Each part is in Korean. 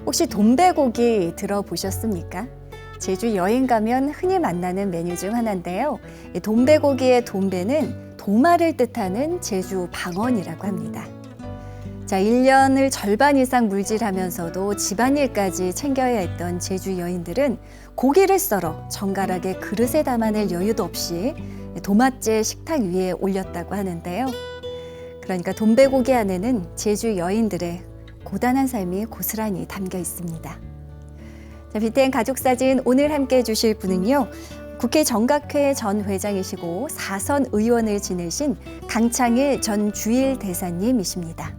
혹시 돈베고기 들어보셨습니까? 제주 여행 가면 흔히 만나는 메뉴 중 하나인데요. 이 돈베고기의 돈베는 도마를 뜻하는 제주 방언이라고 합니다. 자, 1년을 절반 이상 물질하면서도 집안일까지 챙겨야 했던 제주 여인들은 고기를 썰어 정갈하게 그릇에 담아낼 여유도 없이 도마째 식탁 위에 올렸다고 하는데요. 그러니까 돈베고기 안에는 제주 여인들의 고단한 삶이 고스란히 담겨 있습니다. 자, BTN 가족사진 오늘 함께 해주실 분은요. 국회 정각회 전 회장이시고 4선 의원을 지내신 강창일 전 주일대사님이십니다.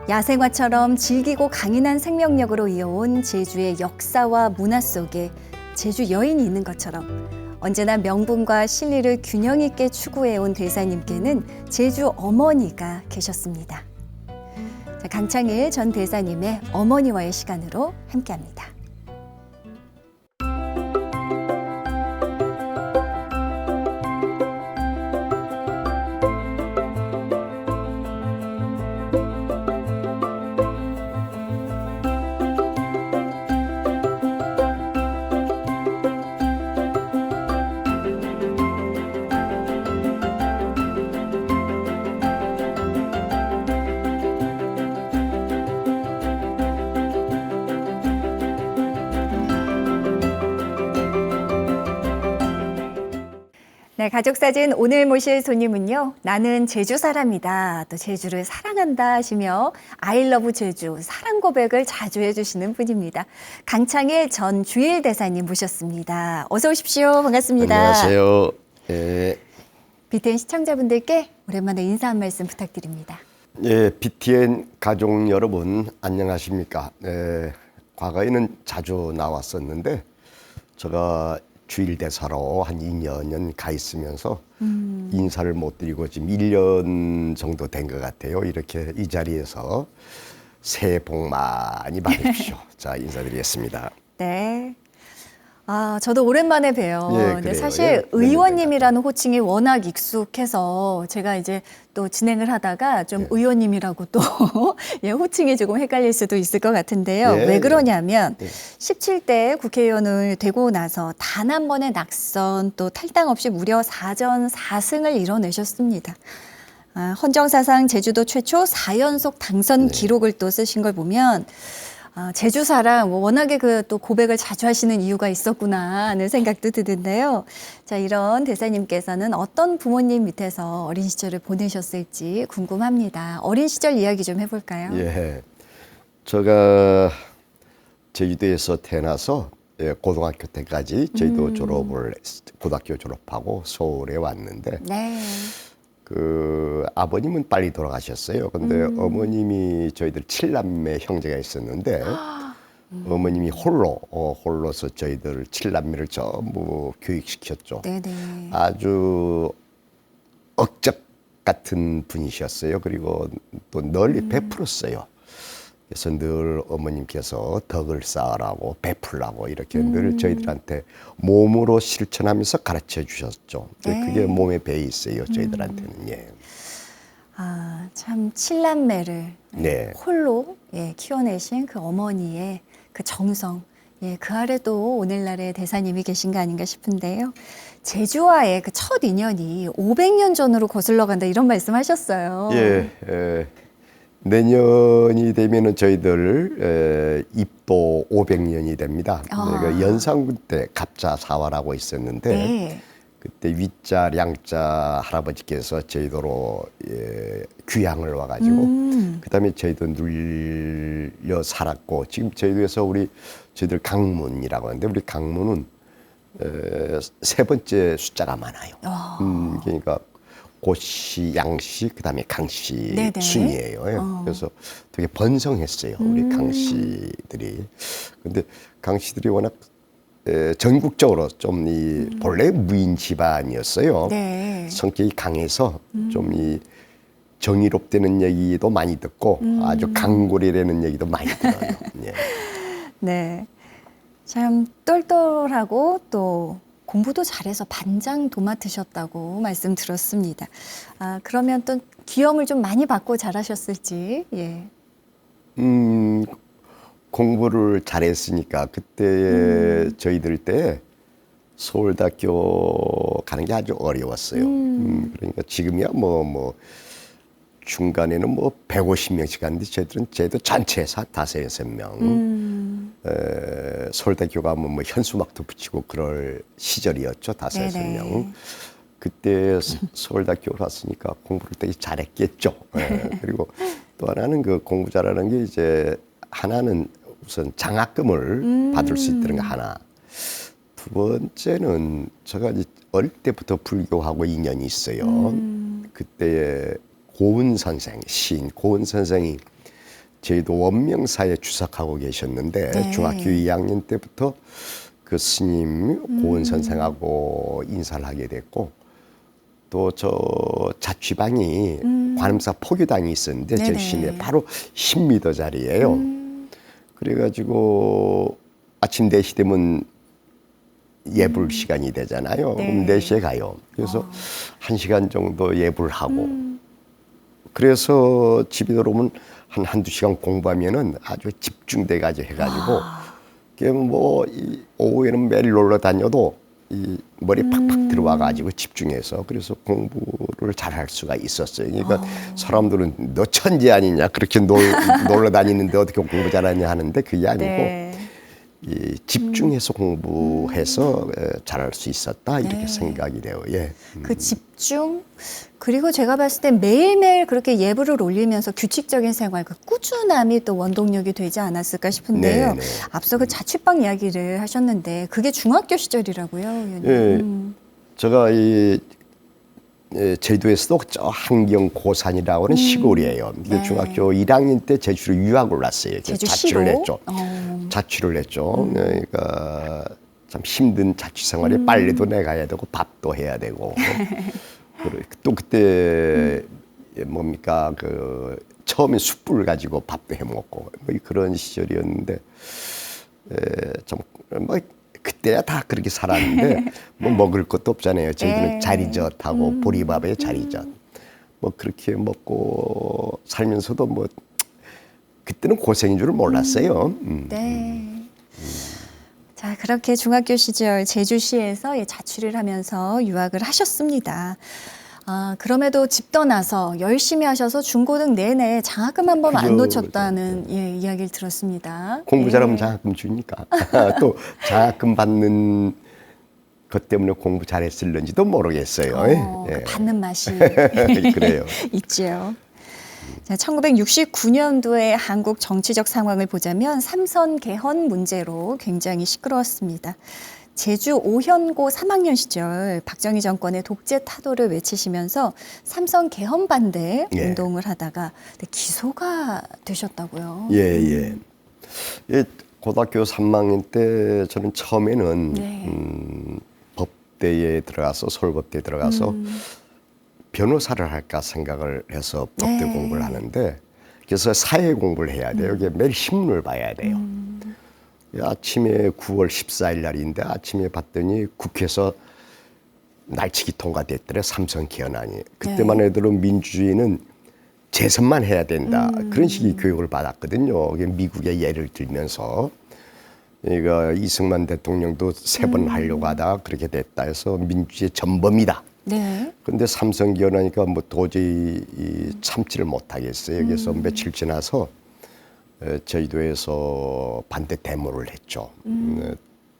야생화처럼 질기고 강인한 생명력으로 이어온 제주의 역사와 문화 속에 제주 여인이 있는 것처럼 언제나 명분과 신리를 균형 있게 추구해온 대사님께는 제주 어머니가 계셨습니다. 자, 강창일 전 대사님의 어머니와의 시간으로 함께합니다. 네, 가족사진 오늘 모실 손님은요. 나는 제주 사람이다. 또 제주를 사랑한다 하시며 I love 제주 사랑 고백을 자주 해주시는 분입니다. 강창일 전 주일대사님 모셨습니다. 어서 오십시오. 반갑습니다. 안녕하세요. 예, BTN 시청자분들께 오랜만에 인사 한 말씀 부탁드립니다. 예, BTN 가족 여러분 안녕하십니까? 과거에는 자주 나왔었는데 제가 주일대사로 한 2년 가 있으면서 인사를 못 드리고 지금 1년 정도 된 것 같아요. 이렇게 이 자리에서 새해 복 많이 받으십시오. 자, 인사드리겠습니다. 네. 아, 저도 오랜만에 봬요. 예, 근데 그래요. 사실 예, 의원님이라는 호칭이 워낙 익숙해서 제가 이제 또 진행을 하다가 좀 예. 의원님이라고 또 예, 호칭이 조금 헷갈릴 수도 있을 것 같은데요. 예, 왜 그러냐면 예. 17대 국회의원을 되고 나서 단 한 번의 낙선 또 탈당 없이 무려 4전 4승을 이뤄내셨습니다. 아, 헌정사상 제주도 최초 4연속 당선 기록을 또 쓰신 걸 보면 아, 제주 사랑, 워낙에 그 또 고백을 자주 하시는 이유가 있었구나 하는 생각도 드는데요. 자, 이런 대사님께서는 어떤 부모님 밑에서 어린 시절을 보내셨을지 궁금합니다. 어린 시절 이야기 좀 해볼까요? 예, 제가 제주도에서 태어나서 고등학교 때까지 제주도 고등학교 졸업하고 서울에 왔는데 네. 그 아버님은 빨리 돌아가셨어요. 근데 어머님이 저희들 7남매 형제가 있었는데 어머님이 홀로서 저희들 7남매를 전부 교육시켰죠. 네네. 아주 억적 같은 분이셨어요. 그리고 또 널리 베풀었어요. 그래서 늘 어머님께서 덕을 쌓으라고 베풀라고 이렇게 늘 저희들한테 몸으로 실천하면서 가르쳐 주셨죠. 네. 그게 몸에 배어 있어요. 저희들한테는. 예. 아, 참 7남매를 네. 홀로 예, 키워내신 그 어머니의 그 정성, 예, 그 아래도 오늘날의 대사님이 계신 거 아닌가 싶은데요. 제주와의 그 첫 인연이 500년 전으로 거슬러 간다 이런 말씀하셨어요. 예. 내년이 되면은 저희들 입도 500년이 됩니다. 그 연산군 때 갑자사화라고 있었는데 네. 그때 위자 량자 할아버지께서 저희도로 귀향을 와가지고 그다음에 저희도 눌려 살았고 지금 저희도에서 저희들 강문이라고 하는데 우리 강문은 세 번째 숫자가 많아요. 그러니까 고씨, 양씨, 그다음에 강씨 네네. 순이에요. 그래서 되게 번성했어요. 우리 강씨들이. 근데 강씨들이 워낙 전국적으로 좀 본래 무인 집안이었어요. 네. 성격이 강해서 좀 정의롭다는 얘기도 많이 듣고 아주 강골이라는 얘기도 많이 들어요. 예. 네. 참 똘똘하고 또 공부도 잘해서 반장 도맡으셨다고 말씀 들었습니다. 아, 그러면 또 귀염을 좀 많이 받고 자라셨을지. 예. 공부를 잘했으니까 그때 저희들 때 서울대학교 가는 게 아주 어려웠어요. 그러니까 지금이야 뭐 중간에는 뭐 150명씩 갔는데 저희도 전체에서 5-6명. 서울대학교 가면 뭐 현수막도 붙이고 그럴 시절이었죠. 5-6명. 그때 서울대학교 갔으니까 공부를 되게 잘했겠죠. 그리고 또 하나는 그 공부 잘하는 게 이제 하나는 우선 장학금을 받을 수 있다는 거 하나. 두 번째는 제가 이제 어릴 때부터 불교하고 인연이 있어요. 그때의 고은 선생, 시인 고은 선생이 저희도 원명사에 주석하고 계셨는데 네. 중학교 2학년 때부터 그 스님 고은 선생하고 인사를 하게 됐고 또 저 자취방이 관음사 포교당이 있었는데 제 네네. 시내 바로 10m 자리예요. 그래가지고 아침 4시 되면 예불 시간이 되잖아요. 네. 그럼 4시에 가요. 그래서 1시간 정도 예불 하고 그래서 집에 들어오면 한두 시간 공부하면은 아주 집중돼 가지고 해가지고 그게 이 오후에는 매일 놀러 다녀도 이 머리 팍팍 들어와 가지고 집중해서 그래서 공부를 잘할 수가 있었어요. 그러니까 사람들은 너 천재 아니냐 그렇게 놀러 다니는데 어떻게 공부 잘하냐 하는데 그게 아니고 네. 이 집중해서 공부해서 잘할 수 있었다 이렇게 생각이 돼요. 예. 그 집중 그리고 제가 봤을 때 매일매일 그렇게 예불을 올리면서 규칙적인 생활, 그 꾸준함이 또 원동력이 되지 않았을까 싶은데요. 네네. 앞서 그 자취방 이야기를 하셨는데 그게 중학교 시절이라고요, 의원님? 예. 제가 제주도에서도 저 한경 고산이라고 하는 시골이에요. 이게 네. 중학교 1학년 때 제주로 유학을 왔어요. 그래서 제주시로? 자취를 했죠. 자취를 했죠. 그러니까 참 힘든 자취 생활에 빨래도 내가 해야 되고 밥도 해야 되고 또 그때 뭡니까 그 처음에 숯불을 가지고 밥도 해 먹고 그런 시절이었는데 뭐 그때야 다 그렇게 살았는데 뭐 먹을 것도 없잖아요. 저희들은 네. 자리젓하고 보리밥에 자리젓 뭐 그렇게 먹고 살면서도 뭐 그때는 고생인 줄 몰랐어요. 네. 자, 그렇게 중학교 시절 제주시에서 자취를 하면서 유학을 하셨습니다. 그럼에도 집 떠나서 열심히 하셔서 중고등 내내 장학금 한 번 안 그죠, 놓쳤다는 이야기를 들었습니다. 공부 잘하면 예. 장학금 주니까 또 장학금 받는 것 때문에 공부 잘했을는지도 모르겠어요. 그 받는 맛이 그래요. 있죠. 자, 1969년도에 한국 정치적 상황을 보자면 삼선 개헌 문제로 굉장히 시끄러웠습니다. 제주 오현고 3학년 시절 박정희 정권의 독재 타도를 외치시면서 삼선 개헌 반대 예. 운동을 하다가 기소가 되셨다고요. 예. 고등학교 3학년 때 저는 처음에는 네. 법대에 들어가서 서울법대에 들어가서 변호사를 할까 생각을 해서 법대 네. 공부를 하는데 그래서 사회 공부를 해야 돼요. 이게 매일 신문을 봐야 돼요. 아침에 9월 14일 날인데 아침에 봤더니 국회에서 날치기 통과됐더래 삼선 개헌안이. 그때만 해도 민주주의는 재선만 해야 된다. 그런 식의 교육을 받았거든요. 미국의 예를 들면서. 그러니까 이승만 대통령도 3번 하려고 하다가 그렇게 됐다 해서 민주주의의 전범이다. 네. 근데 삼선 개헌하니까 뭐 도저히 참지를 못하겠어요. 그래서 며칠 지나서 저희도에서 반대 데모를 했죠.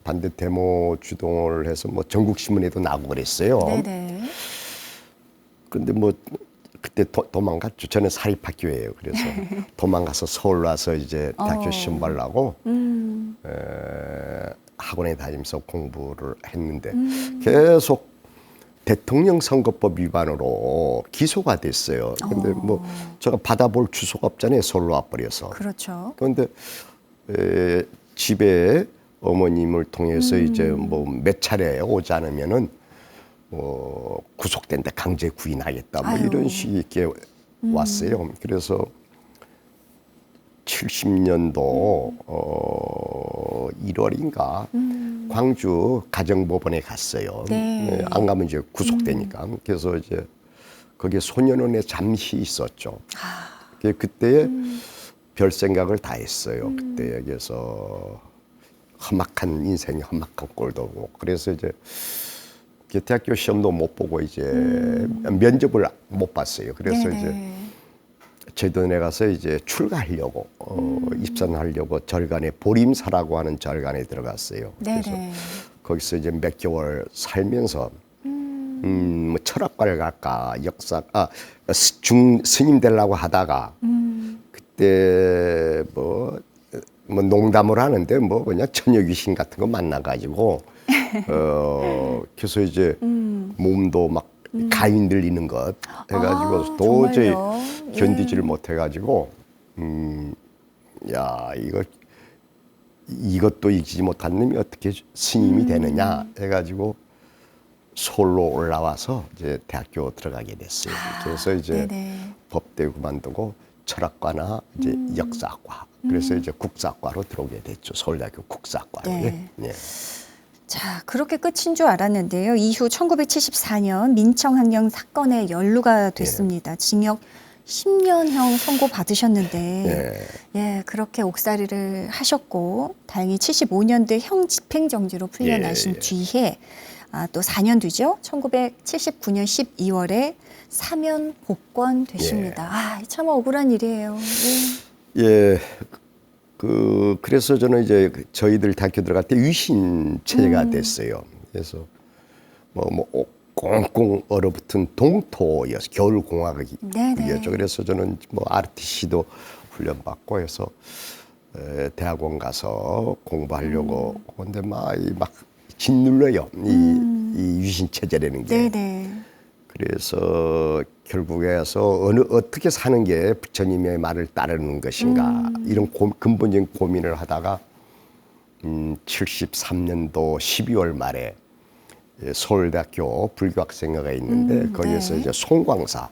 반대 데모 주동을 해서 뭐 전국 신문에도 나고 그랬어요. 네네. 근데 뭐 그때 도망갔죠. 저는 사립학교예요. 그래서 도망가서 서울 와서 이제 대학교 시험 보려고 학원에 다니면서 공부를 했는데 계속 대통령 선거법 위반으로 기소가 됐어요. 근데 뭐 제가 받아볼 주소가 없잖아요. 서울로 와버려서. 그렇죠. 그런데 집에 어머님을 통해서 이제 뭐 몇 차례 오지 않으면은 뭐 구속된다, 강제 구인하겠다, 뭐 아유. 이런 식이 이렇게 왔어요. 그래서 70년도 1월인가 광주 가정법원에 갔어요. 네. 안 가면 이제 구속되니까. 그래서 이제 거기에 소년원에 잠시 있었죠. 그때에 별 생각을 다 했어요. 그때 여기서 험악한 인생이 험악한 꼴도 보고 그래서 이제 대학교 시험도 못 보고 이제 면접을 못 봤어요. 그래서 네네. 이제 제도원에 가서 이제 출가하려고 입선하려고 절간에 보림사라고 하는 절간에 들어갔어요. 그래서 네네. 거기서 이제 몇 개월 살면서 뭐 철학과를 갈까 스님 되려고 하다가 그때 뭐 농담을 하는데 뭐 그냥 처녀 귀신 같은 거 만나가지고 그래서 이제 몸도 막 가위 들리는 것 해가지고 도저히 정말요? 견디지를 못해가지고 야 이것도 이기지 못한 놈이 어떻게 스님이 되느냐 해가지고 서울로 올라와서 이제 대학교 들어가게 됐어요. 그래서 이제 네네. 법대 그만두고 철학과나 이제 역사과 그래서 이제 국사과로 들어오게 됐죠. 서울대학교 국사과로. 네. 예. 자, 그렇게 끝인 줄 알았는데요. 이후 1974년 민청학령 사건에 연루가 됐습니다. 징역 10년형 선고 받으셨는데, 예, 그렇게 옥살이를 하셨고, 다행히 75년도에 형 집행정지로 풀려나신 예. 뒤에, 또 4년 뒤죠. 1979년 12월에 사면 복권되십니다. 참 억울한 일이에요. 예. 예. 그래서 저는 이제 저희들 대학교 들어갈 때 위신 체제가 됐어요. 그래서 꽁꽁 얼어붙은 동토였어. 겨울 공학이었죠. 그래서 저는 뭐 RTC도 훈련받고 해서 대학원 가서 공부하려고 근데 막 짓눌러요. 이 위신 체제라는 게. 네네. 그래서 결국에서 어떻게 사는 게 부처님의 말을 따르는 것인가 이런 근본적인 고민을 하다가 73년도 12월 말에 서울대학교 불교학생회가 있는데 거기에서 네. 이제 송광사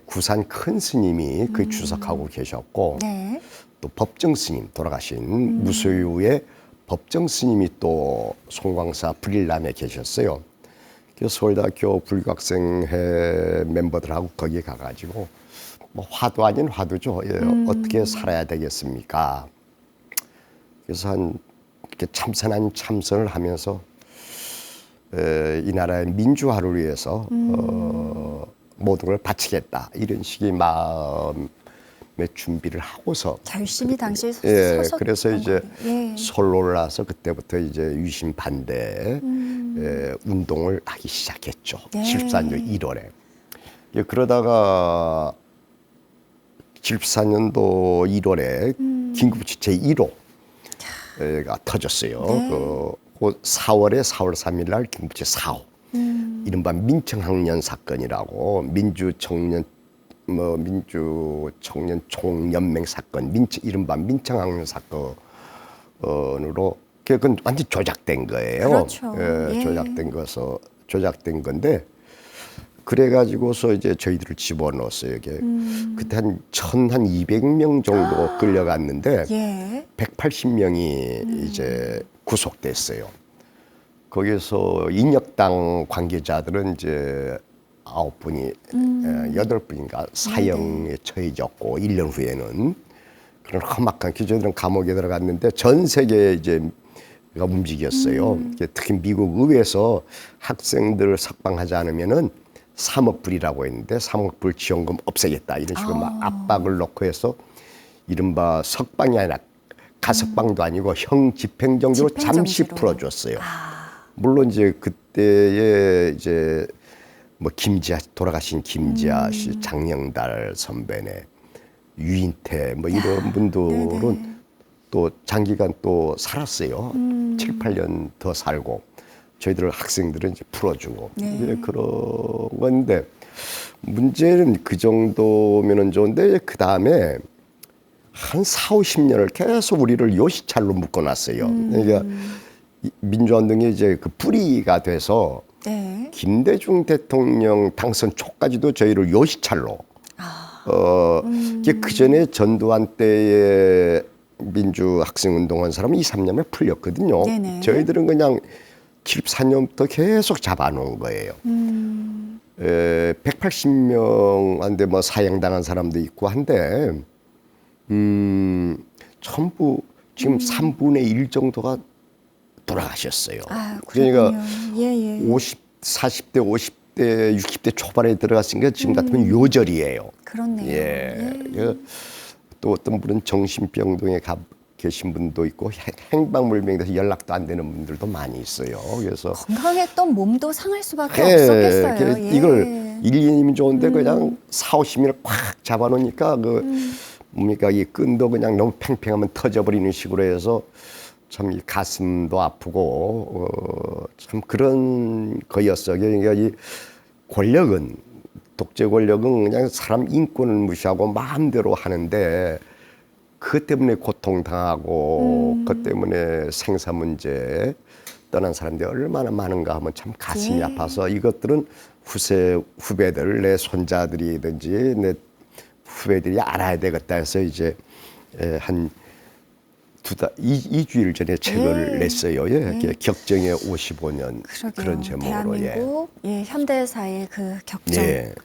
구산 큰 스님이 그 주석하고 계셨고 네. 또 법정 스님 돌아가신 무소유의 법정 스님이 또 송광사 불일남에 계셨어요. 그래서 서울대학교 불교학생회 멤버들하고 거기 가가지고 뭐 화두 아닌 화두죠. 어떻게 살아야 되겠습니까? 그래서 이렇게 참선한 참선을 하면서 이 나라의 민주화를 위해서 모든 걸 바치겠다 이런 식의 마음의 준비를 하고서 결심이 당시에 섰었던 그래서 이제 거예요. 예. 서울로 올라와서 그때부터 이제 위신 반대 운동을 하기 시작했죠. 네. 74년 1월에. 그러다가 74년도 1월에 긴급조치 제1호가 터졌어요. 네. 그 4월 3일 날 긴급조치 4호. 이른바 민청학년 사건이라고 민주청년 총연맹 사건, 이른바 민청학년 사건으로 그건 완전 조작된 거예요. 그렇죠. 예. 조작된 건데 그래가지고서 이제 저희들을 집어넣었어요. 이게 그때 한 200명 정도 끌려갔는데 예. 180명이 이제 구속됐어요. 거기서 인혁당 관계자들은 이제 9분이 8분인가 사형에 처해졌고 1년 후에는 그런 험악한 저희들은 감옥에 들어갔는데 전 세계에 이제 움직였어요. 특히 미국 의회에서 학생들을 석방하지 않으면은 3억 불이라고 했는데 3억 불 지원금 없애겠다 이런 식으로 막 압박을 놓고 해서 이른바 석방이 아니라 가석방도 아니고 형 집행정지로 잠시 풀어줬어요. 물론 이제 그때에 이제 뭐 돌아가신 김지아 씨, 장영달 선배네, 유인태 뭐 이런 분들은 네네. 또 장기간 또 살았어요. 7, 8년 더 살고 저희들 학생들은 이제 풀어주고 이제 그런 건데 문제는 그 정도면은 좋은데 그 다음에 한 4, 50년을 계속 우리를 요시찰로 묶어놨어요. 그러니까 민주화운동이 이제 그 뿌리가 돼서 네. 김대중 대통령 당선 초까지도 저희를 요시찰로 그 전에 전두환 때의 민주학생운동한 사람은 2, 3년에 풀렸거든요. 네네. 저희들은 그냥 74년부터 계속 잡아놓은 거예요. 180명한테 뭐 사형당한 사람도 있고 한데 전부 지금 3분의 1 정도가 돌아가셨어요. 아, 그러니까 그렇군요. 예, 예. 40대, 50대, 60대 초반에 들어갔으니까 지금 같으면 요절이에요. 그렇네요. 예. 또 어떤 분은 정신병동에 계신 분도 있고 행방불명이 돼서 연락도 안 되는 분들도 많이 있어요. 그래서 건강했던 몸도 상할 수밖에 없었겠어요. 예. 이걸 1, 2년이면 좋은데 그냥 4, 50년을 꽉 잡아놓으니까 뭡니까 이 끈도 그냥 너무 팽팽하면 터져버리는 식으로 해서 참 이 가슴도 아프고 참 그런 거였어요. 그러니까 이 권력은 독재 권력은 그냥 사람 인권을 무시하고 마음대로 하는데 그것 때문에 고통당하고 그것 때문에 생사 문제 떠난 사람들이 얼마나 많은가 하면 참 가슴이 예. 아파서 이것들은 후배들 내 손자들이든지 내 후배들이 알아야 되겠다 해서 이제 한 2주일 전에 책을 냈어요. 예. 격정의 55년 그러게요. 그런 제목으로. 대한민국 현대사의 그 격정 예.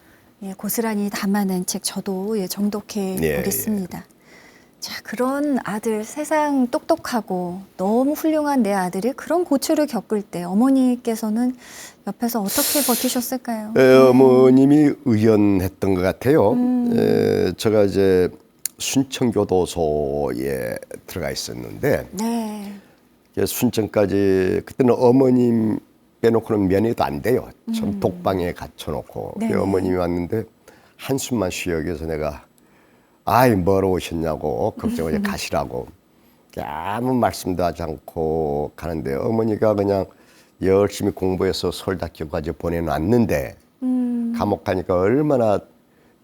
고스란히 담아낸 책 저도 정독해 예, 보겠습니다. 자, 그런 아들 세상 똑똑하고 너무 훌륭한 내 아들이 그런 고초를 겪을 때 어머니께서는 옆에서 어떻게 버티셨을까요? 어머님이 의연했던 것 같아요. 제가 이제 순천교도소에 들어가 있었는데 네. 순천까지 그때는 어머님 빼놓고는 면회도 안 돼요. 전 독방에 갇혀놓고 네네. 어머님이 왔는데 한숨만 쉬어 계서 내가 아이 뭐로 오셨냐고 걱정을 가시라고 아무 말씀도 하지 않고 가는데 어머니가 그냥 열심히 공부해서 서울대학교까지 보내놨는데 감옥 가니까 얼마나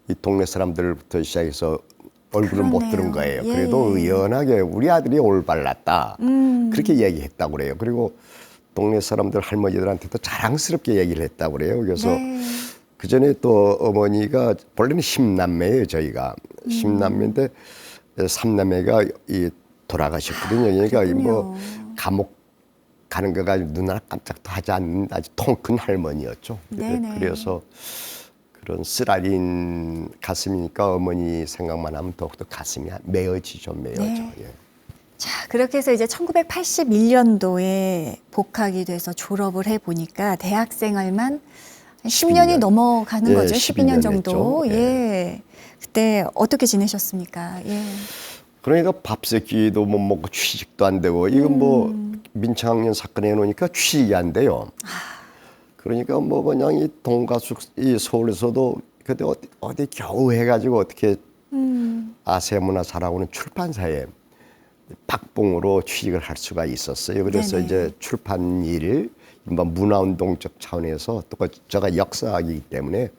이 동네 사람들부터 시작해서 얼굴을 못 그러네요. 들은 거예요. 예. 그래도 의연하게 우리 아들이 올바랐다. 그렇게 얘기했다고 그래요. 그리고 동네 사람들 할머니들한테도 자랑스럽게 얘기를 했다고 그래요. 그래서 네. 그 전에 또 어머니가 원래는 10남매예요. 저희가 10남매인데 3남매가 돌아가셨거든요. 그러니까 뭐 감옥 가는 거가 눈알 깜짝도 하지 않는 아주 통 큰 할머니였죠. 네네. 그래서 그런 쓰라린 가슴이니까 어머니 생각만 하면 더욱더 가슴이 메어지죠. 메어져. 네. 예. 자, 그렇게 해서 이제 1981년도에 복학이 돼서 졸업을 해 보니까 대학 생활만 10년이 12년. 넘어가는 예, 거죠. 12년 12년 정도. 했죠. 예. 그때 어떻게 지내셨습니까? 예. 그러니까 밥 세끼도 못 먹고 취직도 안 되고 이건 뭐 민창학년 사건 해놓으니까 취직이 안 돼요. 그러니까 뭐 그냥 이 동가숙 이 서울에서도 그때 어디 겨우 해가지고 어떻게 아세문화사라고는 출판사에 박봉으로 취직을 할 수가 있었어요. 그래서 네네. 이제 출판 일, 문화운동적 차원에서 또 제가 역사학이기 때문에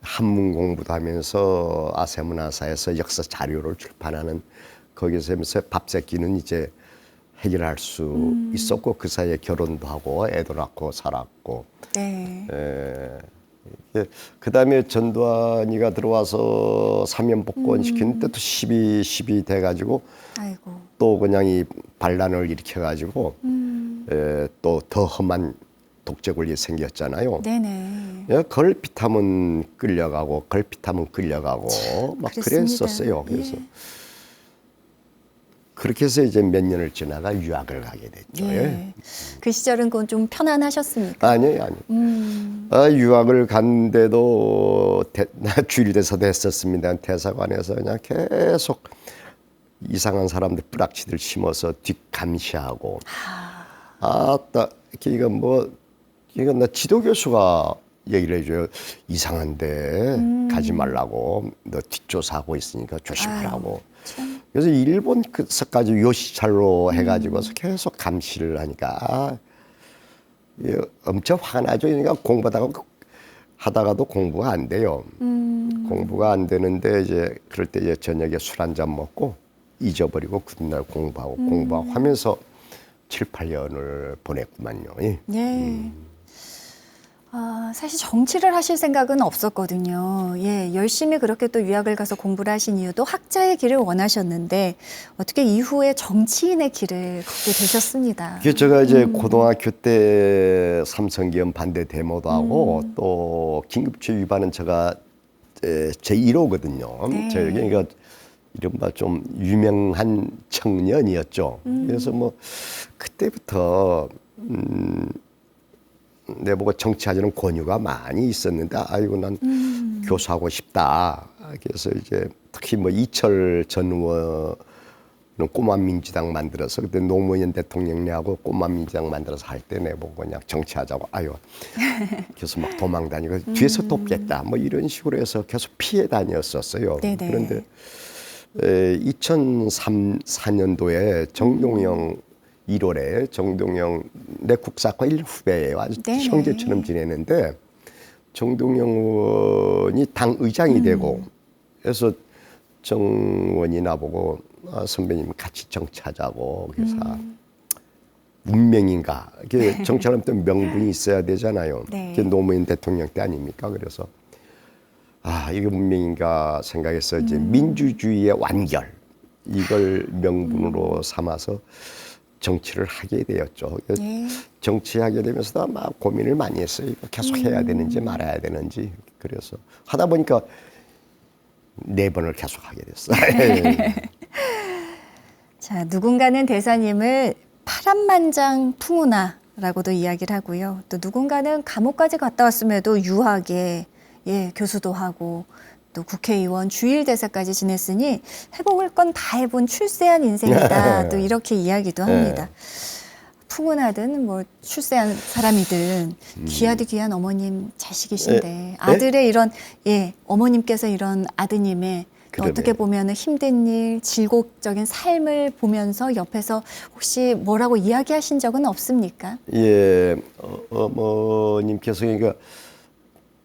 한문 공부도 하면서 아세문화사에서 역사 자료를 출판하는 거기서 하면서 밥새끼는 이제 해결할 수 있었고 그 사이에 결혼도 하고 애도 낳고 살았고 네. 그 다음에 전두환이가 들어와서 사면 복권 시키는데 또 12 돼가지고 아이고. 또 그냥 이 반란을 일으켜가지고 또 더 험한 독재 권리 생겼잖아요. 네네. 걸핏하면 끌려가고 걸핏하면 끌려가고 막 그랬습니다. 그랬었어요. 그래서 그렇게 해서 이제 몇 년을 지나가 유학을 가게 됐죠. 예. 그 시절은 그건 좀 편안하셨습니까? 아니에요. 유학을 갔는데도 주일대사도 했었습니다. 대사관에서 그냥 계속 이상한 사람들 뿌락치들 심어서 뒷감시하고 아따 이거 나 지도교수가 얘기를 해줘요. 이상한데 가지 말라고 너 뒷조사하고 있으니까 조심하라고. 그래서 일본 그서까지 요시찰로 해가지고서 계속 감시를 하니까 엄청 화가 나죠. 그러니까 하다가도 공부가 안 돼요. 공부가 안 되는데 이제 그럴 때 이제 저녁에 술 한잔 먹고 잊어버리고 그날 공부하고 하면서 7, 8년을 보냈구만요. 예. 사실 정치를 하실 생각은 없었거든요. 예, 열심히 그렇게 또 유학을 가서 공부를 하신 이유도 학자의 길을 원하셨는데 어떻게 이후에 정치인의 길을 걷게 되셨습니다. 그게 제가 이제 고등학교 때 삼성기업 반대 데모도 하고 또 긴급처 위반은 제가 제 1호거든요. 네. 그러니까 이른바 좀 유명한 청년이었죠. 그래서 뭐 그때부터 내보고 정치하자는 권유가 많이 있었는데 아이고 난 교수하고 싶다. 그래서 이제 특히 뭐 이철 전 의원은 꼬마 민주당 만들어서 그때 노무현 대통령하고 꼬마 민주당 만들어서 할 때 내보고 그냥 정치하자고 아유 그래서 막 도망 다니고 뒤에서 돕겠다 뭐 이런 식으로 해서 계속 피해 다녔었어요. 네네. 그런데 2004년도에 정동영 1월에 정동영 내 국사과 1후배예요. 아주 네네. 형제처럼 지내는데 정동영 의원이 당 의장이 되고 그래서 정 의원이 나보고 선배님 같이 정치하자고 그래서 운명인가 이게 정치하려면 또 명분이 있어야 되잖아요. 네. 그게 노무현 대통령 때 아닙니까? 그래서 이게 운명인가 생각해서 이제 민주주의의 완결 이걸 명분으로 삼아서 정치를 하게 되었죠. 네. 정치하게 되면서도 막 고민을 많이 했어요. 이거 계속 해야 되는지 말아야 되는지. 그래서 하다 보니까 4번을 계속 하게 됐어요. 자, 누군가는 대사님을 파란만장 풍우나라고도 이야기를 하고요. 또 누군가는 감옥까지 갔다 왔음에도 유하게 교수도 하고 또 국회의원 주일대사까지 지냈으니 해볼 건 다 해본 출세한 인생이다. 또 이렇게 이야기도 합니다. 풍운하든 뭐 출세한 사람이든 귀하디 귀한 어머님 자식이신데 아들의 이런 어머님께서 이런 아드님의 또 그러네요. 어떻게 보면 힘든 일, 질곡적인 삶을 보면서 옆에서 혹시 뭐라고 이야기하신 적은 없습니까? 예, 어머님께서 그러니까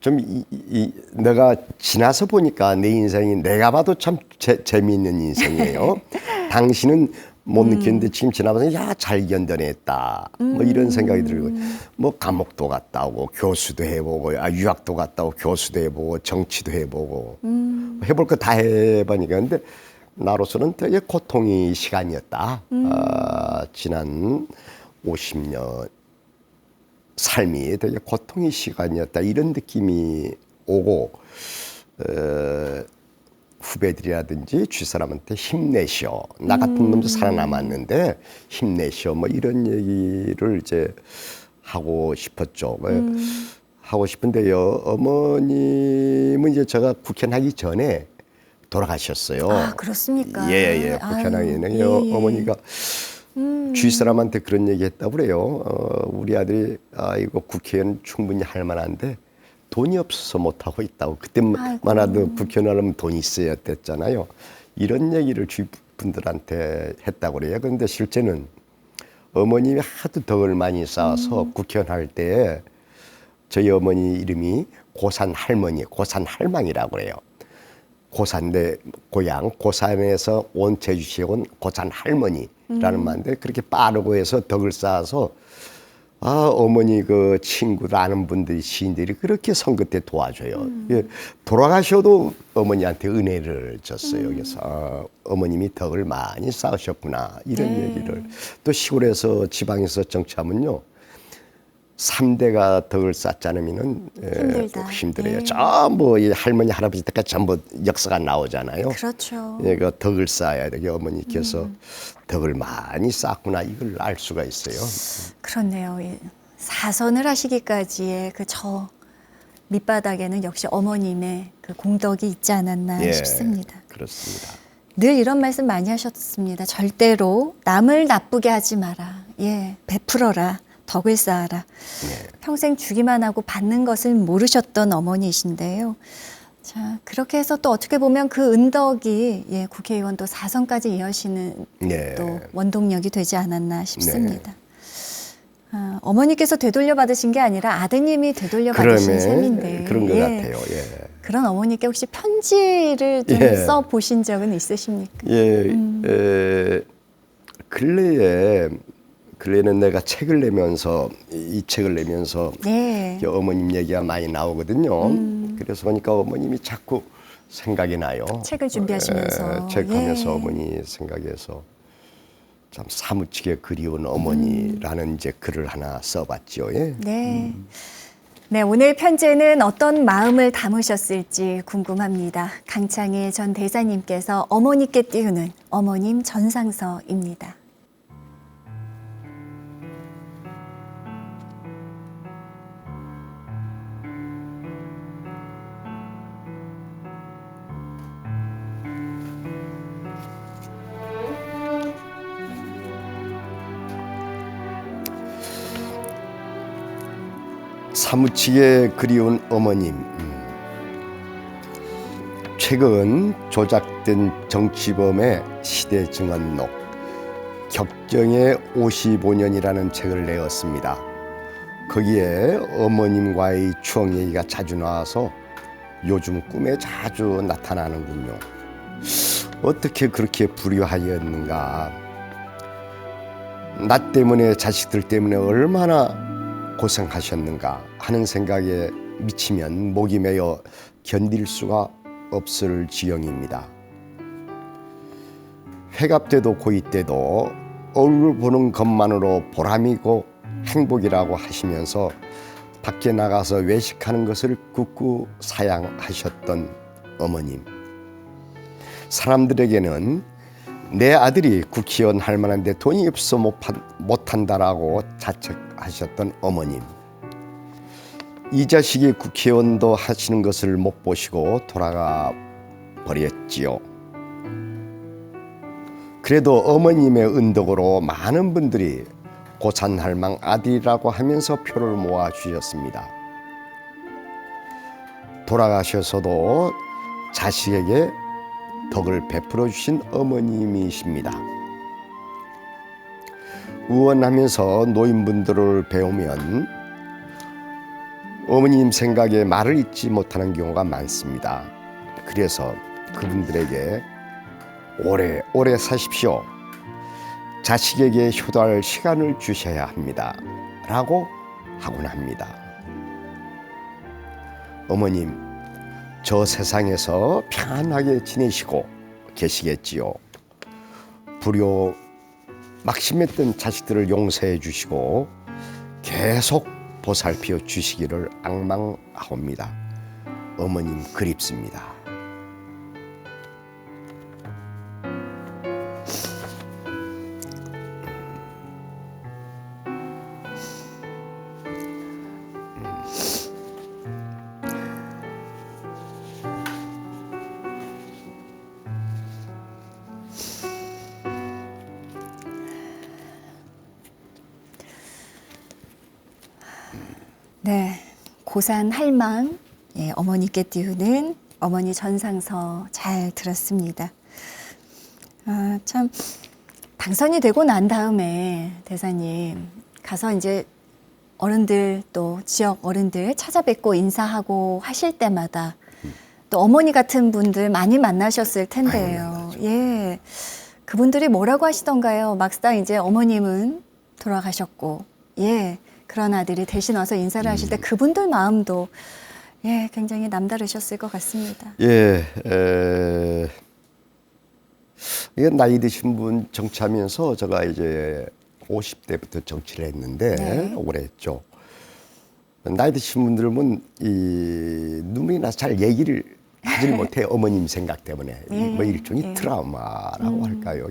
좀 내가 지나서 보니까 내 인생이 내가 봐도 참 재미있는 인생이에요. 당신은 못 느꼈는데 지금 지나면서 잘 견뎌냈다. 뭐 이런 생각이 들고 뭐 감옥도 갔다 오고 교수도 해보고 유학도 갔다 오고 교수도 해보고 정치도 해보고 해볼 거 다 해보니까 근데 나로서는 되게 고통의 시간이었다. 지난 50년 삶이 되게 고통의 시간이었다 이런 느낌이 오고 후배들이라든지 주위 사람한테 힘내시오. 나 같은 놈도 살아남았는데 힘내시오. 뭐 이런 얘기를 이제 하고 싶었죠. 하고 싶은데요. 어머님은 이제 제가 국회의원하기 전에 돌아가셨어요. 아, 그렇습니까? 예. 국회의원하기 전에 어머니가 주위 사람한테 그런 얘기 했다고 그래요. 우리 아들이 이거 국회의원 충분히 할 만한데 돈이 없어서 못하고 있다고. 그때만 해도 국회의원 하려면 돈이 있어야 됐잖아요. 이런 얘기를 주위 분들한테 했다고 그래요. 그런데 실제는 어머님이 하도 덕을 많이 쌓아서 국회의원 할 때 저희 어머니 이름이 고산 할머니, 고산 할망이라고 그래요. 고산 내 고향 고산에서 온 제주시에 온 고산 할머니라는 말인데 그렇게 빠르고 해서 덕을 쌓아서 어머니 그 친구들 아는 분들이 시인들이 그렇게 선거 때 도와줘요. 돌아가셔도 어머니한테 은혜를 줬어요. 그래서 어머님이 덕을 많이 쌓으셨구나 이런 얘기를 또 시골에서 지방에서 정치하면요. 3대가 덕을 쌓지 않으면은 힘들어요. 전부 이 할머니 할아버지 때까지 전부 역사가 나오잖아요. 그렇죠. 그 덕을 쌓아야 되게 어머니께서 덕을 많이 쌓구나 이걸 알 수가 있어요. 그렇네요. 사선을 하시기까지의 그 저 밑바닥에는 역시 어머님의 그 공덕이 있지 않았나 싶습니다. 그렇습니다. 늘 이런 말씀 많이 하셨습니다. 절대로 남을 나쁘게 하지 마라. 베풀어라. 덕을 쌓아라. 평생 주기만 하고 받는 것을 모르셨던 어머니이신데요. 자, 그렇게 해서 또 어떻게 보면 그 은덕이 국회의원 또 4선까지 이어지는 또 원동력이 되지 않았나 싶습니다. 어머니께서 되돌려 받으신 게 아니라 아드님이 되돌려 받으신 셈인데 그런 것 같아요. 그런 어머니께 혹시 편지를 좀 써 보신 적은 있으십니까? 근래에는 내가 책을 내면서 이 책을 내면서 어머님 얘기가 많이 나오거든요. 그래서 보니까 어머님이 자꾸 생각이 나요. 책을 준비하시면서 책하면서 어머니 생각해서 참 사무치게 그리운 어머니라는 이제 글을 하나 써봤죠. 네, 오늘 편지에는 어떤 마음을 담으셨을지 궁금합니다. 강창일 전 대사님께서 어머니께 띄우는 어머님 전상서입니다. 사무치게 그리운 어머님. 최근 조작된 정치범의 시대 증언록 격정의 55년이라는 책을 내었습니다. 거기에 어머님과의 추억 얘기가 자주 나와서 요즘 꿈에 자주 나타나는군요. 어떻게 그렇게 불효하였는가. 나 때문에 자식들 때문에 얼마나 고생하셨는가 하는 생각에 미치면 목이 메어 견딜 수가 없을 지경입니다. 회갑 때도 고이 때도 얼굴 보는 것만으로 보람이고 행복이라고 하시면서 밖에 나가서 외식하는 것을 굳고 사양하셨던 어머님. 사람들에게는 내 아들이 국회의원 할 만한데 돈이 없어 못한다라고 자책하셨던 어머님. 이 자식이 국회의원도 하시는 것을 못 보시고 돌아가 버렸지요. 그래도 어머님의 은덕으로 많은 분들이 고산할망 아들이라고 하면서 표를 모아주셨습니다. 돌아가셔서도 자식에게 덕을 베풀어 주신 어머님이십니다. 의원하면서 노인분들을 배우면 어머님 생각에 말을 잇지 못하는 경우가 많습니다. 그래서 그분들에게 오래 사십시오. 자식에게 효도할 시간을 주셔야 합니다. 라고 하곤 합니다. 어머님, 저 세상에서 편안하게 지내시고 계시겠지요. 불효 막심했던 자식들을 용서해 주시고 계속 보살펴 주시기를 앙망하옵니다. 어머님 그립습니다. 네, 고산 할망, 예, 어머니께 띄우는 어머니 전상서 잘 들었습니다. 참 당선이 되고 난 다음에 대사님 가서 이제 어른들 또 지역 어른들 찾아뵙고 인사하고 하실 때마다 또 어머니 같은 분들 많이 만나셨을 텐데요. 예, 그분들이 뭐라고 하시던가요? 막상 이제 어머님은 돌아가셨고, 예. 그런 아들이 대신 와서 인사를 하실 때 그분들 마음도 예, 굉장히 남다르셨을 것 같습니다. 예, 이게 나이 드신 분 정치하면서 제가 이제 50대부터 정치를 했는데 네. 오래 했죠. 나이 드신 분들은 이 눈물이 나서 잘 얘기를 하질 못해요. 어머님 생각 때문에. 예, 뭐 일종의 예. 트라우마라고 할까요.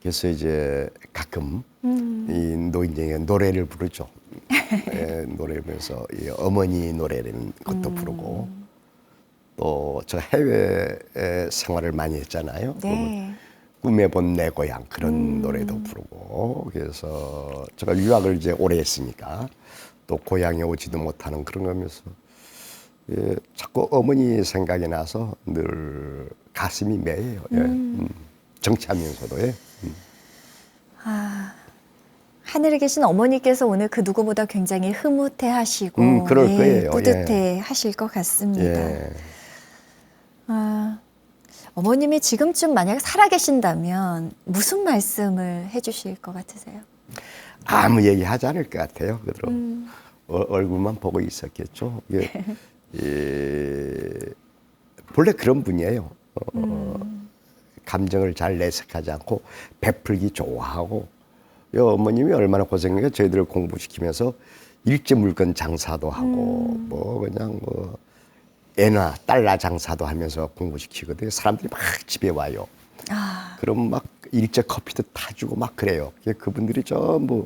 그래서 이제 가끔 이 노인정에 노래를 부르죠. 예, 노래면서 이 어머니 노래라는 것도 부르고 또 저 해외 생활을 많이 했잖아요. 네. 꿈에 본 내 고향 그런 노래도 부르고 그래서 제가 유학을 이제 오래 했으니까 또 고향에 오지도 못하는 그런 거면서 예, 자꾸 어머니 생각이 나서 늘 가슴이 메예요. 예. 정치하면서도 예. 하늘에 계신 어머니께서 오늘 그 누구보다 굉장히 흐뭇해하시고 그럴 예, 거예요. 뿌듯해하실 것 같습니다. 예. 어머님이 지금쯤 만약 살아계신다면 무슨 말씀을 해주실 것 같으세요? 아무 얘기 하지 않을 것 같아요. 그대로 얼굴만 보고 있었겠죠. 본래 그런 분이에요. 감정을 잘 내색하지 않고 베풀기 좋아하고 어머님이 얼마나 고생했는가 저희들을 공부시키면서 일제 물건 장사도 하고 뭐 그냥 뭐 애나 딸나 장사도 하면서 공부시키거든요. 사람들이 막 집에 와요. 아, 그럼 막 일제 커피도 타주고 막 그래요. 그분들이 전부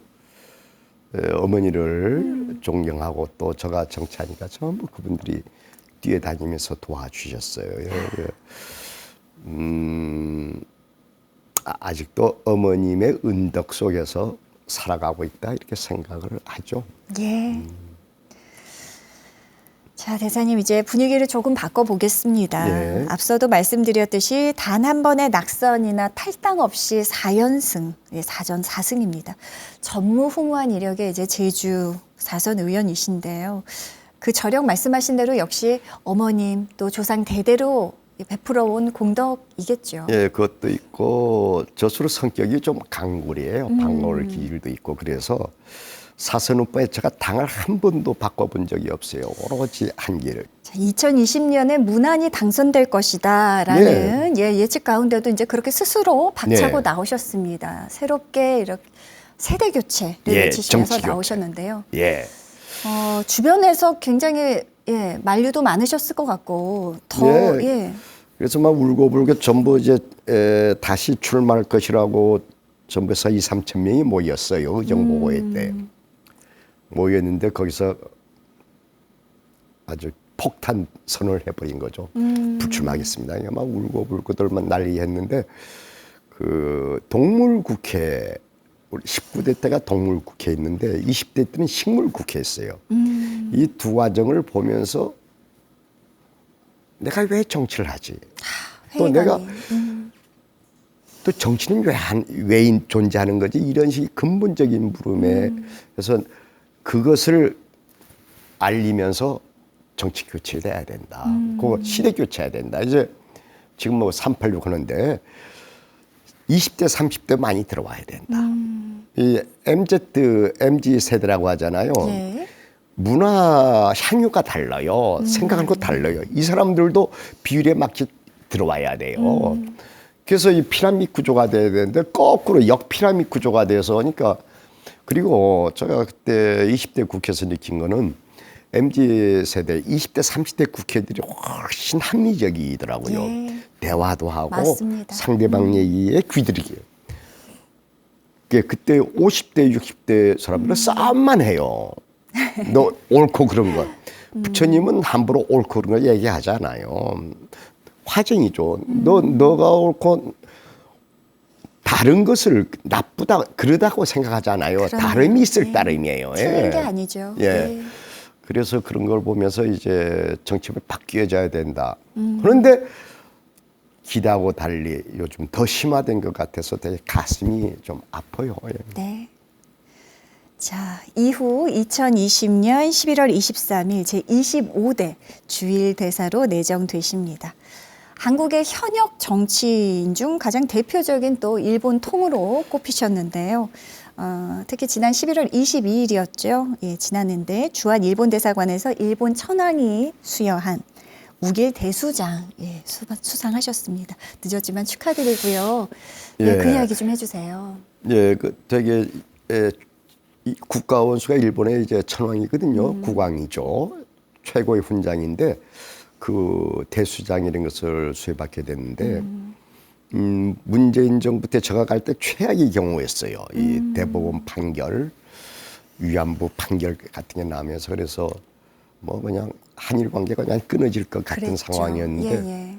어머니를 존경하고 또 저가 정치하니까 전부 그분들이 뛰어다니면서 도와주셨어요. 아직도 어머님의 은덕 속에서 살아가고 있다 이렇게 생각을 하죠. 예. 자, 대사님 이제 분위기를 조금 바꿔보겠습니다. 예. 앞서도 말씀드렸듯이 단 한 번의 낙선이나 탈당 없이 4연승, 예, 4전 4승입니다. 전무후무한 이력의 이제 제주 4선 의원이신데요. 그 저력 말씀하신 대로 역시 어머님 또 조상 대대로 베풀어 온 공덕이겠죠. 예, 그것도 있고 저수로 성격이 좀 강골이에요. 방어를 기질도 있고 그래서 사선 오빠에 제가 당을 한 번도 바꿔본 적이 없어요. 오로지 한 길을. 2020년에 무난히 당선될 것이다라는 예측 가운데도 이제 그렇게 스스로 박차고 네. 나오셨습니다. 새롭게 이렇게 세대 교체를 예, 외치시면서 정치 교체. 나오셨는데요. 예. 주변에서 굉장히 만류도 많으셨을 것 같고 더 예. 그래서 막 울고불고 전부 이제 다시 출마할 것이라고 전부에서 2, 3천 명이 모였어요. 의정보고회 때. 모였는데 거기서 아주 폭탄 선언을 해버린 거죠. 불출마하겠습니다. 그러니까 막 울고불고들만 난리했는데 그 동물국회 우리 19대 때가 동물국회 있는데 20대 때는 식물국회였어요. 이 두 과정을 보면서 내가 왜 정치를 하지? 또 내가 또 정치는 왜 존재하는 거지? 이런 식의 근본적인 물음에 그래서 그것을 알리면서 정치 교체를 해야 된다. 그 시대 교체해야 된다. 이제 지금 뭐 386 하는데 20대, 30대 많이 들어와야 된다. 이 MZ 세대라고 하잖아요. 예. 문화 향유가 달라요. 생각하는 거 달라요. 이 사람들도 비율에 맞게 들어와야 돼요. 그래서 이 피라미드 구조가 돼야 되는데 거꾸로 역피라미드 구조가 돼서 그러니까 그리고 제가 그때 20대 국회에서 느낀 거는 MZ세대 20대 30대 국회들이 훨씬 합리적이더라고요. 예. 대화도 하고 맞습니다. 상대방 얘기에 귀들이게. 그때 50대 60대 사람들은 싸움만 해요. 너 옳고 그런 거. 부처님은 함부로 옳고 그런 거 얘기하잖아요. 화정이죠. 너가 옳고 다른 것을 나쁘다 그러다고 생각하잖아요. 그럼요. 다름이 있을 예. 따름이에요. 틀린 게 아니죠. 예. 그래서 그런 걸 보면서 이제 정치가 바뀌어져야 된다. 그런데 기대하고 달리 요즘 더 심화된 것 같아서 되게 가슴이 좀 아파요. 예. 네. 자, 이후 2020년 11월 23일 제25대 주일 대사로 내정되십니다. 한국의 현역 정치인 중 가장 대표적인 또 일본 통으로 꼽히셨는데요. 특히 지난 11월 22일이었죠. 예, 지났는데 주한 일본 대사관에서 일본 천황이 수여한 우길 대수장 수상하셨습니다. 늦었지만 축하드리고요. 예. 그 이야기 좀 해주세요. 예, 그 되게 이 국가 원수가 일본의 이제 천황이거든요. 국왕이죠. 최고의 훈장인데 그 대수장이라는 것을 수여받게 됐는데 문재인 정부 때 제가 갈 때 최악의 경우였어요. 이 대법원 판결, 위안부 판결 같은 게 나면서 그래서 뭐 그냥 한일 관계가 그냥 끊어질 것 같은 그랬죠. 상황이었는데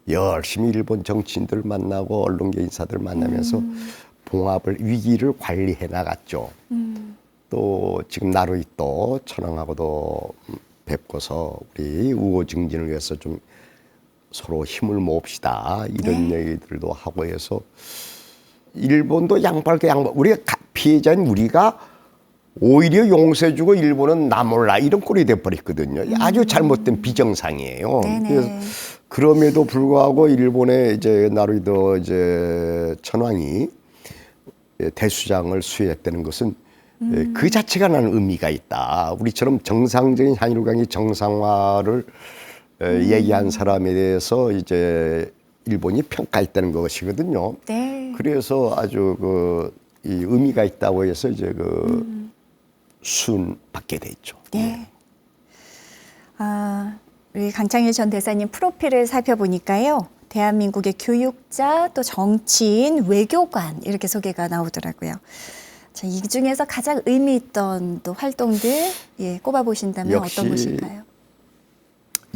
열심히 일본 정치인들 만나고 언론계 인사들 만나면서 봉합을 위기를 관리해 나갔죠. 또 지금 나루히토 천황하고도 뵙고서 우리 우호 증진을 위해서 좀 서로 힘을 모읍시다 이런 얘기들도 하고 해서 일본도 양보할게 우리가 피해자인 우리가 오히려 용서해주고 일본은 나 몰라 이런 꼴이 돼버렸거든요. 아주 잘못된 비정상이에요. 네네. 그래서 그럼에도 불구하고 일본의 이제 나루히토 이제 천황이 대수장을 수여했다는 것은 그 자체가 나는 의미가 있다. 우리처럼 정상적인 한일 관계 정상화를 얘기한 사람에 대해서 이제 일본이 평가했다는 것이거든요. 네. 그래서 아주 이 의미가 있다고 해서 이제 순 받게 됐죠. 네. 우리 강창일 전 대사님 프로필을 살펴보니까요. 대한민국의 교육자, 또 정치인, 외교관 이렇게 소개가 나오더라고요. 자, 이 중에서 가장 의미 있던 또 활동들 꼽아보신다면 역시 어떤 것일까요?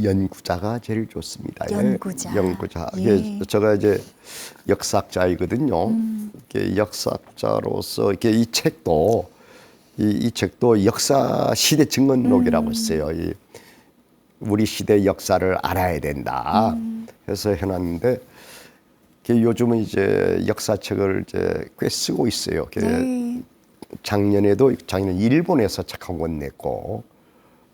연구자가 제일 좋습니다. 연구자. 연구자. 예. 이게 제가 이제 역사학자이거든요. 이게 역사학자로서 이렇게 이 책도 이 책도 역사 시대 증언록이라고 했어요. 우리 시대 역사를 알아야 된다. 해서 해놨는데 요즘은 이제 역사책을 이제 꽤 쓰고 있어요. 네. 작년 일본에서 책 한 권 냈고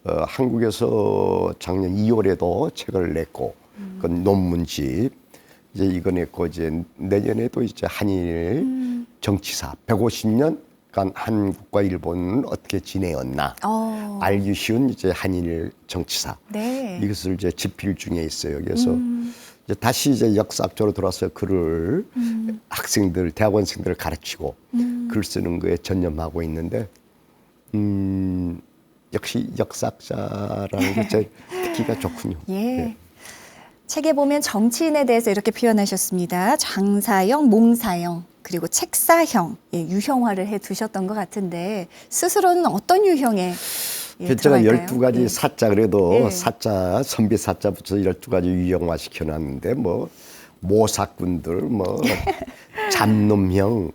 한국에서 작년 2월에도 책을 냈고 그 논문집 이제 이거 냈고 이제 내년에도 이제 한일 정치사 150년간 한국과 일본은 어떻게 지내었나 알기 쉬운 이제 한일 정치사 네. 이것을 이제 집필 중에 있어요. 그래서 이제 다시 이제 역사학자로 들어와서 글을 학생들, 대학원생들을 가르치고 글 쓰는 거에 전념하고 있는데 역시 역사학자라는 게 제 특기가 좋군요. 예. 네. 책에 보면 정치인에 대해서 이렇게 표현하셨습니다. 장사형, 몽사형, 그리고 책사형, 유형화를 해 두셨던 것 같은데 스스로는 어떤 유형에 제가 들어갈까요? 12가지 사자 그래도 예. 사자 선비 사자부터 12가지 유형화 시켜놨는데 뭐 모사꾼들 뭐 잡놈형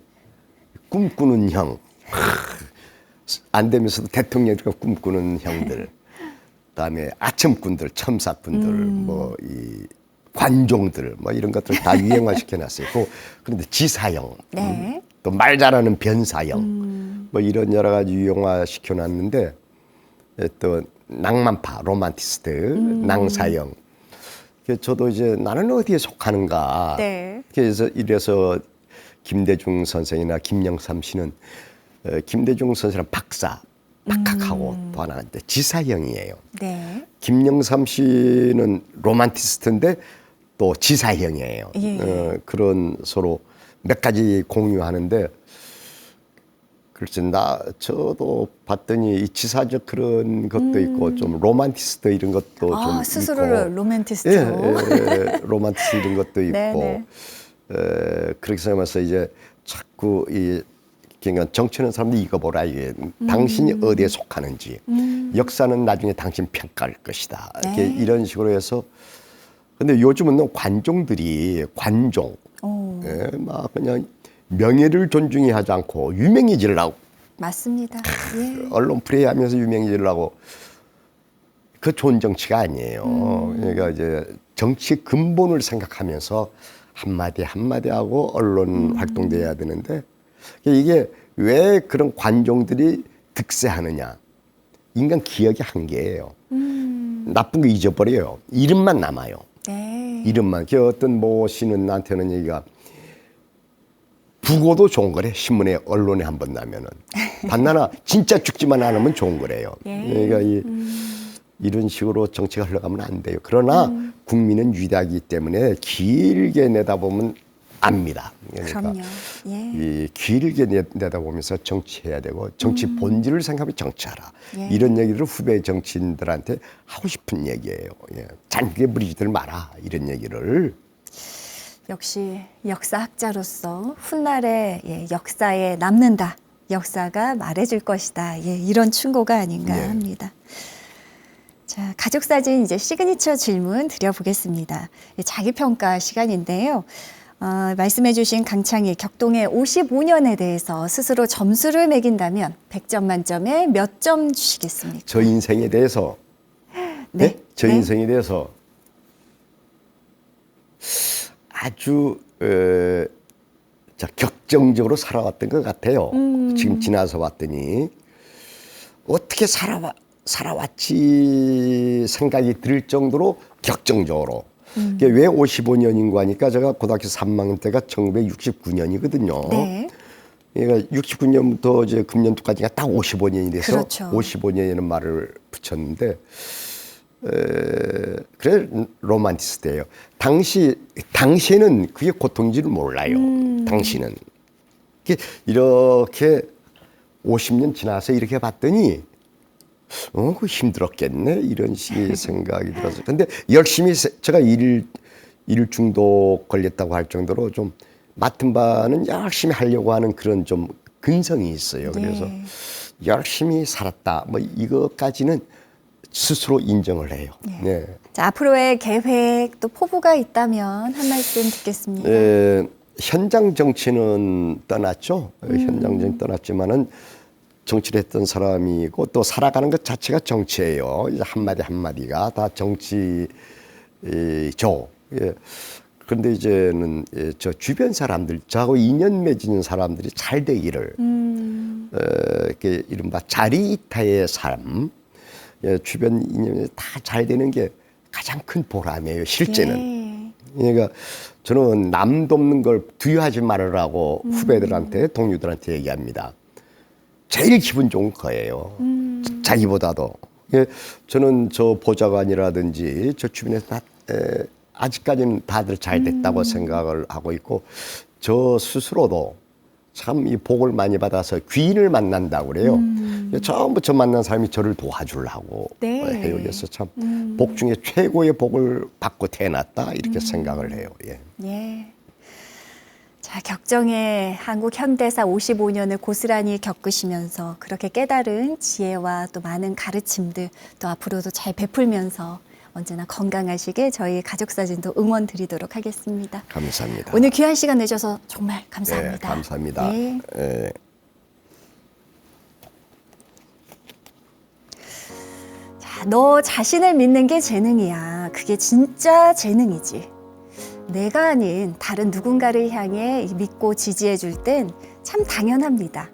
꿈꾸는 형 안 되면서도 대통령이가 꿈꾸는 형들 그다음에 아첨꾼들 첨사꾼들 뭐 이 관종들 뭐 이런 것들 다 유형화 시켜놨어요. 그런데 지사형 네. 또 말 잘하는 변사형 뭐 이런 여러 가지 유형화 시켜놨는데 또 낭만파, 로만티스트, 낭사형. 저도 이제 나는 어디에 속하는가. 네. 그래서 이래서 김대중 선생이나 김영삼 씨는 김대중 선생은 박사, 박학하고 또 하나 이제 지사형이에요. 네. 김영삼 씨는 로만티스트인데 또 지사형이에요. 예. 그런 서로 몇 가지 공유하는데. 글쎄 저도 봤더니 이 지사적 그런 것도 있고 좀 로만티스트 이런 것도 좀 스스로를 있고 로맨티스트로. 로만티스트 이런 것도 있고 네네. 그렇게 생각하면서 이제 자꾸 그러니까 정치하는 사람들이 이거 보라 이게 당신이 어디에 속하는지 역사는 나중에 당신 평가할 것이다 이렇게 네. 이런 식으로 해서 근데 요즘은 관종들이 막 그냥 명예를 존중히 하지 않고 유명해지려고 맞습니다. 예. 언론 플레이하면서 유명해지려고 그 좋은 정치가 아니에요. 그러니까 이제 정치 근본을 생각하면서 한마디 한마디 하고 언론 활동돼야 되는데 이게 왜 그런 관종들이 득세하느냐? 인간 기억이 한계예요. 나쁜 거 잊어버려요. 이름만 남아요. 네. 이름만. 그 어떤 모 씨는 나한테는 얘기가 부고도 좋은 거래. 신문에 언론에 한 번 나면은. 반나나 진짜 죽지만 않으면 좋은 거래요. 예. 그러니까 이런 식으로 정치가 흘러가면 안 돼요. 그러나 국민은 위대하기 때문에 길게 내다보면 압니다. 그러니까 그럼요. 예. 이 길게 내다보면서 정치해야 되고 정치 본질을 생각하면 정치하라. 예. 이런 얘기를 후배 정치인들한테 하고 싶은 얘기예요. 예. 잔뜩 무리지들 마라. 이런 얘기를. 역시 역사학자로서 훗날에 역사에 남는다. 역사가 말해줄 것이다. 이런 충고가 아닌가 네. 합니다. 자, 가족사진 이제 시그니처 질문 드려보겠습니다. 자기평가 시간인데요. 말씀해주신 강창일 격동의 55년에 대해서 스스로 점수를 매긴다면 100점 만점에 몇 점 주시겠습니까? 저 인생에 대해서 네. 저 네. 인생에 대해서 아주 격정적으로 살아왔던 것 같아요. 지금 지나서 봤더니 어떻게 살아왔지 생각이 들 정도로 격정적으로. 그게 왜 55년인가 하니까 제가 고등학교 3학년 때가 1969년이거든요. 네. 그러니까 69년부터 이제 금년도까지가 딱 55년이 돼서 그렇죠. 55년이라는 말을 붙였는데 그래 로만티스트예요. 당시에는 그게 고통인지를 몰라요. 당시는 이렇게 50년 지나서 이렇게 봤더니 그 힘들었겠네 이런 식의 생각이 들어서 근데 열심히 제가 일 중독 걸렸다고 할 정도로 좀 맡은 바는 열심히 하려고 하는 그런 좀 근성이 있어요. 그래서 네. 열심히 살았다. 뭐 이것까지는 스스로 인정을 해요. 네. 자, 앞으로의 계획 또 포부가 있다면 한 말씀 듣겠습니다. 현장 정치는 떠났죠. 현장 정치 떠났지만은 정치를 했던 사람이고 또 살아가는 것 자체가 정치예요. 이제 한마디 한마디가 다 정치죠. 예. 그런데 이제는 저 주변 사람들, 저하고 인연 맺은 사람들이 잘 되기를, 이렇게 이른바 자리이타의 삶, 예, 주변 인연이 다 잘 되는 게 가장 큰 보람이에요, 실제는. 네. 그러니까 저는 남 돕는 걸 두려워하지 말으라고 후배들한테, 동료들한테 얘기합니다. 제일 기분 좋은 거예요. 자기보다도. 예, 저는 저 보좌관이라든지 저 주변에서 다, 아직까지는 다들 잘 됐다고 생각을 하고 있고 저 스스로도 참 이 복을 많이 받아서 귀인을 만난다고 그래요. 전부 저 만난 사람이 저를 도와주려고 네. 해요. 그래서 참 복 중에 최고의 복을 받고 태어났다 이렇게 생각을 해요. 예. 예. 자, 격정의 한국 현대사 55년을 고스란히 겪으시면서 그렇게 깨달은 지혜와 또 많은 가르침들 또 앞으로도 잘 베풀면서 언제나 건강하시게 저희 가족사진도 응원 드리도록 하겠습니다. 감사합니다. 오늘 귀한 시간 내셔서 정말 감사합니다. 네, 감사합니다. 네. 예. 자, 너 자신을 믿는 게 재능이야. 그게 진짜 재능이지. 내가 아닌 다른 누군가를 향해 믿고 지지해 줄 땐 참 당연합니다.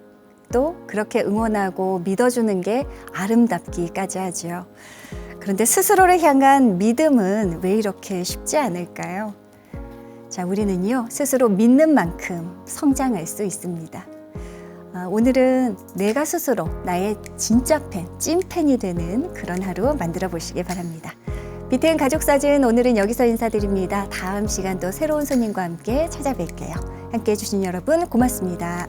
또 그렇게 응원하고 믿어주는 게 아름답기까지 하죠. 그런데 스스로를 향한 믿음은 왜 이렇게 쉽지 않을까요? 자, 우리는요, 스스로 믿는 만큼 성장할 수 있습니다. 오늘은 내가 스스로 나의 진짜 팬, 찐팬이 되는 그런 하루 만들어 보시기 바랍니다. BTN 가족사진 오늘은 여기서 인사드립니다. 다음 시간도 새로운 손님과 함께 찾아뵐게요. 함께해 주신 여러분 고맙습니다.